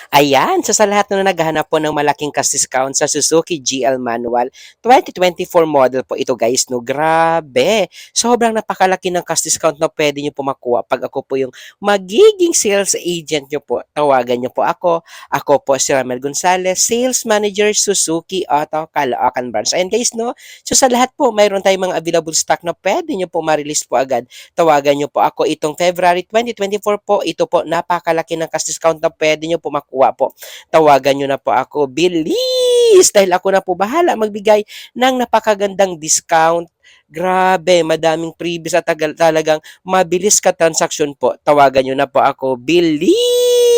Ayan, so sa lahat na naghahanap po ng malaking cash discount sa Suzuki GL Manual 2024 model po ito guys, no? Grabe! Sobrang napakalaki ng cash discount na pwede nyo po makuha pag ako po yung magiging sales agent nyo po. Tawagan nyo po ako. Ako po si Ramel Gonzalez, Sales Manager Suzuki Auto Caloocan Branch. Ayan guys, no? So sa lahat po, mayroon tayong mga available stock na pwede nyo po ma-release po agad. Tawagan nyo po ako itong February 2024 po. Ito po, napakalaki ng cash discount na pwede nyo po makuha po. Tawagan nyo na po ako. Bilis! Dahil ako na po bahala magbigay ng napakagandang discount. Grabe, madaming previous at talagang mabilis ka transaction po. Tawagan nyo na po ako. Bilis!